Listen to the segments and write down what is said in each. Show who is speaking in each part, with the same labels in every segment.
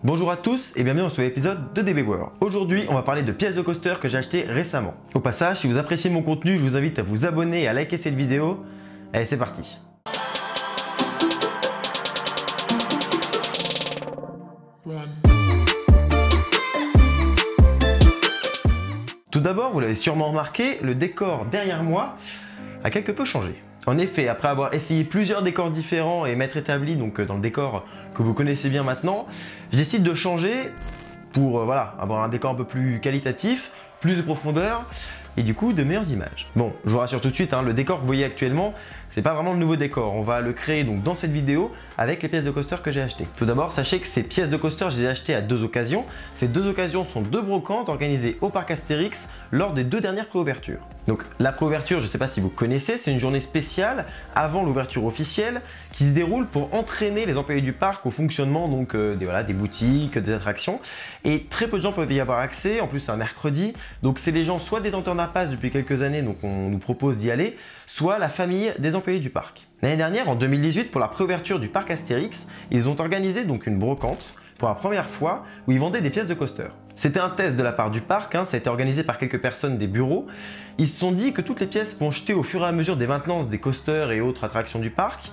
Speaker 1: Bonjour à tous et bienvenue dans ce nouvel épisode de DB World. Aujourd'hui, on va parler de pièces de coaster que j'ai achetées récemment. Au passage, si vous appréciez mon contenu, je vous invite à vous abonner et à liker cette vidéo. Allez, c'est parti. Tout d'abord, vous l'avez sûrement remarqué, le décor derrière moi a quelque peu changé. En effet, après avoir essayé plusieurs décors différents et m'être établi donc dans le décor que vous connaissez bien maintenant, je décide de changer pour avoir un décor un peu plus qualitatif, plus de profondeur et du coup de meilleures images. Bon, je vous rassure tout de suite, le décor que vous voyez actuellement, c'est pas vraiment le nouveau décor. On va le créer donc dans cette vidéo avec les pièces de coaster que j'ai achetées. Tout d'abord, sachez que ces pièces de coaster, je les ai achetées à deux occasions. Ces deux occasions sont deux brocantes organisées au parc Astérix lors des deux dernières préouvertures. Donc la préouverture, je ne sais pas si vous connaissez, c'est une journée spéciale avant l'ouverture officielle qui se déroule pour entraîner les employés du parc au fonctionnement donc des boutiques, des attractions. Et très peu de gens peuvent y avoir accès. En plus, c'est un mercredi. Donc c'est les gens soit détenteurs d'un pass depuis quelques années, donc on nous propose d'y aller, soit la famille des employés du parc. L'année dernière, en 2018, pour la préouverture du parc Astérix, ils ont organisé donc une brocante pour la première fois où ils vendaient des pièces de coaster. C'était un test de la part du parc, ça a été organisé par quelques personnes des bureaux. Ils se sont dit que toutes les pièces qu'on jetait au fur et à mesure des maintenances des coasters et autres attractions du parc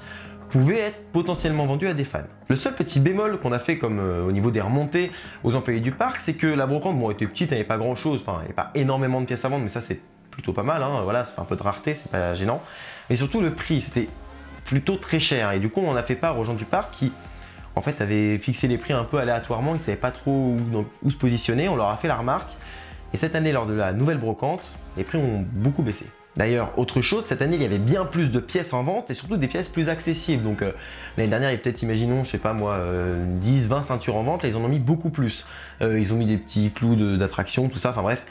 Speaker 1: pouvaient être potentiellement vendues à des fans. Le seul petit bémol qu'on a fait comme au niveau des remontées aux employés du parc, c'est que la brocante était petite, il n'y avait pas grand chose, il n'y avait pas énormément de pièces à vendre, mais ça c'est plutôt pas mal, ça fait un peu de rareté, c'est pas gênant. Mais surtout le prix, c'était plutôt très cher et du coup on en a fait part aux gens du parc qui en fait avaient fixé les prix un peu aléatoirement, ils ne savaient pas trop où se positionner, on leur a fait la remarque et cette année lors de la nouvelle brocante, les prix ont beaucoup baissé. D'ailleurs, autre chose, cette année il y avait bien plus de pièces en vente et surtout des pièces plus accessibles. Donc l'année dernière il y a peut-être, imaginons, je sais pas moi, 10, 20 ceintures en vente, là ils en ont mis beaucoup plus. Ils ont mis des petits clous d'attraction, tout ça, enfin bref.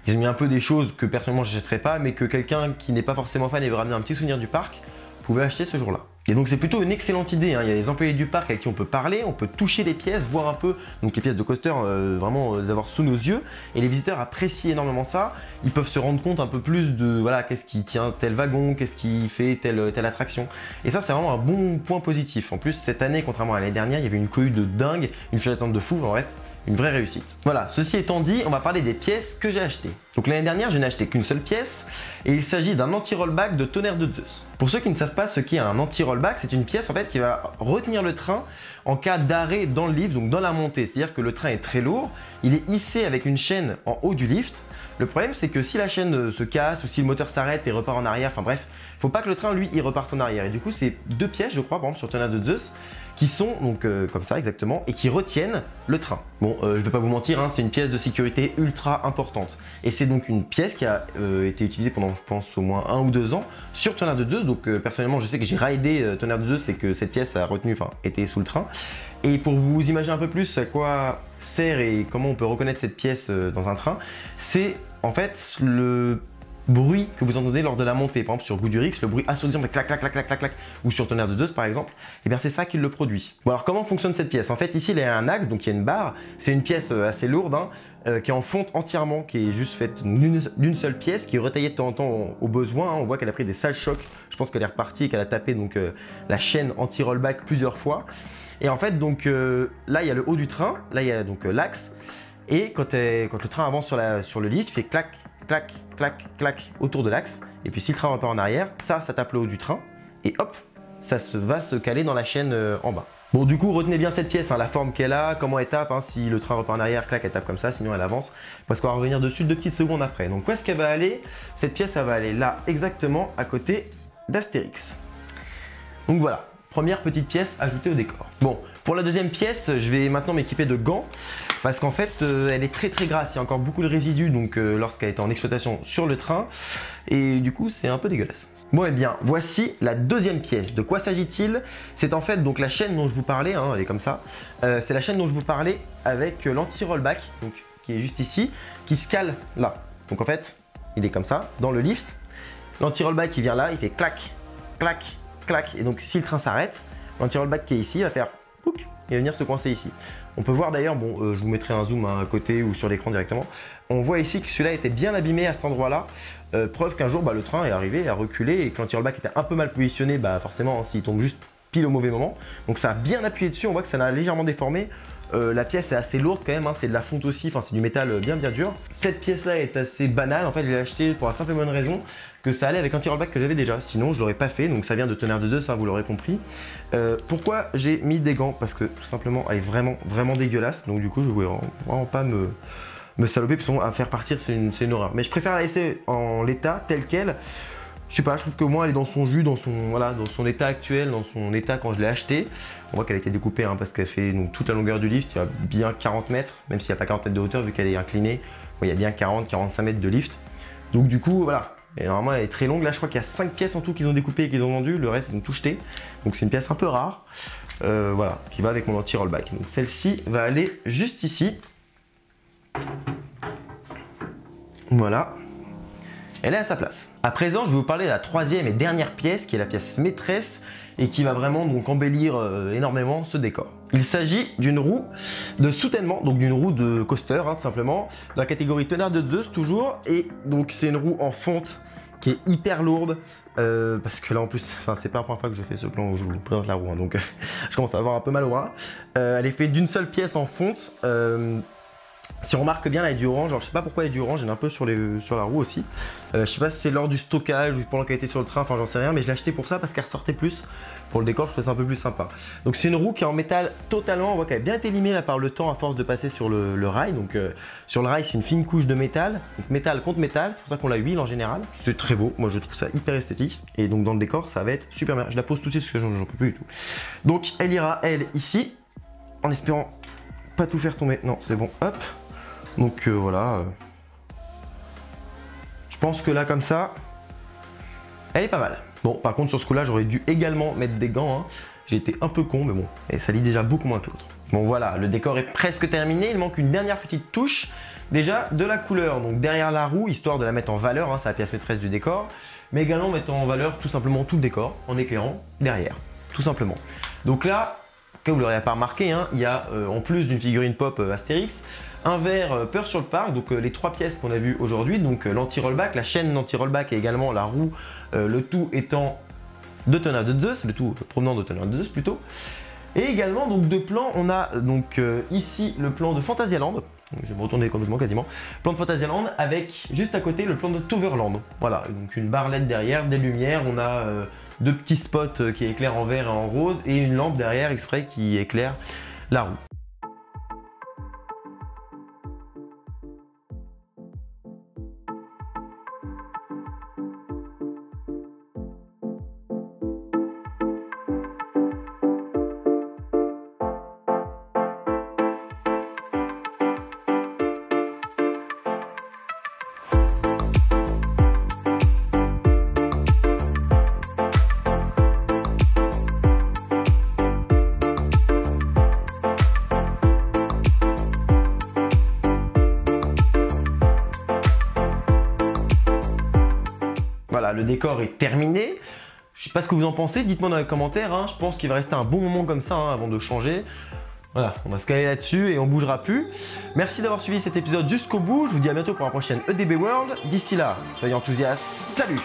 Speaker 1: Ils ont mis un peu des choses que personnellement je n'achèterais pas, mais que quelqu'un qui n'est pas forcément fan et veut ramener un petit souvenir du parc pouvait acheter ce jour-là. Et donc c'est plutôt une excellente idée, il y a les employés du parc avec qui on peut parler, on peut toucher les pièces, voir un peu donc les pièces de coaster, vraiment les avoir sous nos yeux. Et les visiteurs apprécient énormément ça, ils peuvent se rendre compte un peu plus de qu'est-ce qui tient tel wagon, qu'est-ce qui fait telle attraction. Et ça c'est vraiment un bon point positif. En plus cette année, contrairement à l'année dernière, il y avait une cohue de dingue, une file d'attente de fou, en bref. Une vraie réussite. Voilà, ceci étant dit, on va parler des pièces que j'ai achetées. Donc l'année dernière, je n'ai acheté qu'une seule pièce et il s'agit d'un anti-rollback de Tonnerre de Zeus. Pour ceux qui ne savent pas ce qu'est un anti-rollback, c'est une pièce en fait qui va retenir le train en cas d'arrêt dans le lift, donc dans la montée. C'est-à-dire que le train est très lourd, il est hissé avec une chaîne en haut du lift. Le problème c'est que si la chaîne se casse ou si le moteur s'arrête et repart en arrière, enfin bref, il ne faut pas que le train lui il reparte en arrière. Et du coup c'est deux pièces je crois par exemple sur Tonnerre de Zeus qui sont donc comme ça exactement et qui retiennent le train. Bon, je ne vais pas vous mentir, c'est une pièce de sécurité ultra importante. Et c'est donc une pièce qui a été utilisée pendant, je pense, au moins 1 ou 2 ans sur Tonnerre de Zeus. Donc personnellement, je sais que j'ai raidé Tonnerre de Zeus et que cette pièce a retenu, était sous le train. Et pour vous imaginer un peu plus à quoi sert et comment on peut reconnaître cette pièce dans un train, c'est en fait le bruit que vous entendez lors de la montée. Par exemple sur Goudurix, le bruit assourdissant fait clac clac clac clac clac clac, ou sur Tonnerre de Zeus par exemple, et bien c'est ça qui le produit. Bon alors comment fonctionne cette pièce? En fait ici il y a un axe, donc il y a une barre, c'est une pièce assez lourde qui est en fonte entièrement, qui est juste faite d'une seule pièce, qui est retaillée de temps en temps au besoin. On voit qu'elle a pris des sales chocs, je pense qu'elle est repartie et qu'elle a tapé donc la chaîne anti-rollback plusieurs fois. Et en fait donc là il y a le haut du train, là il y a donc l'axe, et quand le train avance sur le lift, il fait clac clac, clac, clac autour de l'axe. Et puis si le train repart en arrière, ça tape le haut du train. Et hop, ça va se caler dans la chaîne en bas. Bon du coup, retenez bien cette pièce, la forme qu'elle a, comment elle tape. Si le train repart en arrière, clac, elle tape comme ça, sinon elle avance. Parce qu'on va revenir dessus 2 petites secondes après. Donc où est-ce qu'elle va aller? Cette pièce, elle va aller là, exactement à côté d'Astérix. Donc voilà, première petite pièce ajoutée au décor. Bon, pour la deuxième pièce, je vais maintenant m'équiper de gants. Parce qu'en fait, elle est très très grasse, il y a encore beaucoup de résidus lorsqu'elle est en exploitation sur le train. Et du coup, c'est un peu dégueulasse. Bon et bien, voici la deuxième pièce. De quoi s'agit-il? C'est en fait donc la chaîne dont je vous parlais, elle est comme ça. C'est la chaîne dont je vous parlais avec l'anti-rollback, qui est juste ici, qui se cale là. Donc en fait, il est comme ça, dans le lift. L'anti-rollback, il vient là, il fait clac, clac, clac. Et donc si le train s'arrête, l'anti-rollback qui est ici va faire pouc, et va venir se coincer ici. On peut voir d'ailleurs, je vous mettrai un zoom à côté ou sur l'écran directement. On voit ici que celui-là était bien abîmé à cet endroit-là. Preuve qu'un jour, le train est arrivé, a reculé et que l'anti-rollback était un peu mal positionné, forcément, s'il tombe juste pile au mauvais moment. Donc ça a bien appuyé dessus, on voit que ça l'a légèrement déformé. La pièce est assez lourde quand même, hein, c'est de la fonte aussi, enfin c'est du métal bien dur. Cette pièce-là est assez banale, en fait je l'ai acheté pour la simple et bonne raison que ça allait avec l'anti-rollback que j'avais déjà, sinon je l'aurais pas fait, donc ça vient de Tonnerre de Zeus, ça vous l'aurez compris. Pourquoi j'ai mis des gants? Parce que tout simplement elle est vraiment dégueulasse, donc du coup je voulais vraiment pas me saloper, parce à faire partir c'est une horreur. Mais je préfère la laisser en l'état tel quel. Je sais pas, je trouve que moi elle est dans son jus, dans son état actuel, dans son état quand je l'ai acheté. On voit qu'elle a été découpée hein, parce qu'elle fait donc, toute la longueur du lift, il y a bien 40 mètres, même s'il n'y a pas 40 mètres de hauteur vu qu'elle est inclinée, bon, il y a bien 40-45 mètres de lift. Donc du coup voilà, et normalement elle est très longue, là je crois qu'il y a 5 pièces en tout qu'ils ont découpées et qu'ils ont vendues, le reste ils ont tout jeté. Donc c'est une pièce un peu rare, voilà, qui va avec mon anti-rollback. Donc celle-ci va aller juste ici. Voilà. Elle est à sa place. À présent, je vais vous parler de la troisième et dernière pièce, qui est la pièce maîtresse et qui va vraiment donc embellir énormément ce décor. Il s'agit d'une roue de soutènement, donc d'une roue de coaster, hein, tout simplement, de la catégorie Tonnerre de Zeus toujours. Et donc c'est une roue en fonte qui est hyper lourde. Parce que là en plus, enfin c'est pas la première fois que je fais ce plan où je vous présente la roue, hein, donc je commence à avoir un peu mal au bras. Elle est faite d'une seule pièce en fonte. Si on remarque bien, là, il y a du orange. Alors, je sais pas pourquoi il y a du orange, il y en a un peu sur la roue aussi. Je sais pas si c'est lors du stockage ou pendant qu'elle était sur le train, enfin j'en sais rien, mais je l'ai acheté pour ça parce qu'elle ressortait plus. Pour le décor, je trouve ça un peu plus sympa. Donc c'est une roue qui est en métal totalement, on voit qu'elle a bien été limée là par le temps à force de passer sur le rail. Donc sur le rail, c'est une fine couche de métal, donc métal contre métal, c'est pour ça qu'on la huile en général. C'est très beau, moi je trouve ça hyper esthétique. Et donc dans le décor, ça va être super bien. Je la pose tout de suite parce que j'en peux plus du tout. Donc elle ira, elle, ici, en espérant pas tout faire tomber. Non, c'est bon, hop. Donc voilà, je pense que là comme ça, elle est pas mal. Bon, par contre sur ce coup-là, j'aurais dû également mettre des gants. Hein. J'ai été un peu con, mais bon, et ça lie déjà beaucoup moins que l'autre. Bon voilà, le décor est presque terminé. Il manque une dernière petite touche, déjà de la couleur. Donc derrière la roue, histoire de la mettre en valeur, hein, c'est la pièce maîtresse du décor, mais également mettre en valeur tout simplement tout le décor en éclairant derrière, tout simplement. Donc là, comme vous l'aurez pas remarqué, hein, il y a en plus d'une figurine pop Astérix, un verre Peur sur le parc, donc les trois pièces qu'on a vues aujourd'hui, donc l'anti-rollback, la chaîne d'anti-rollback et également la roue, le tout étant de Tonnerre de Zeus, le tout provenant de Tonnerre de Zeus plutôt. Et également donc deux plans, on a donc ici le plan de Phantasialand, je vais me retourner complètement quasiment, plan de Phantasialand avec juste à côté le plan de Toverland. Voilà, donc une barrelette derrière, des lumières, on a deux petits spots qui éclairent en vert et en rose et une lampe derrière exprès qui éclaire la roue. Voilà, le décor est terminé. Je sais pas ce que vous en pensez, dites-moi dans les commentaires. Hein. Je pense qu'il va rester un bon moment comme ça hein, avant de changer. Voilà, on va se caler là-dessus et on bougera plus. Merci d'avoir suivi cet épisode jusqu'au bout. Je vous dis à bientôt pour la prochaine EDB World. D'ici là, soyez enthousiastes. Salut!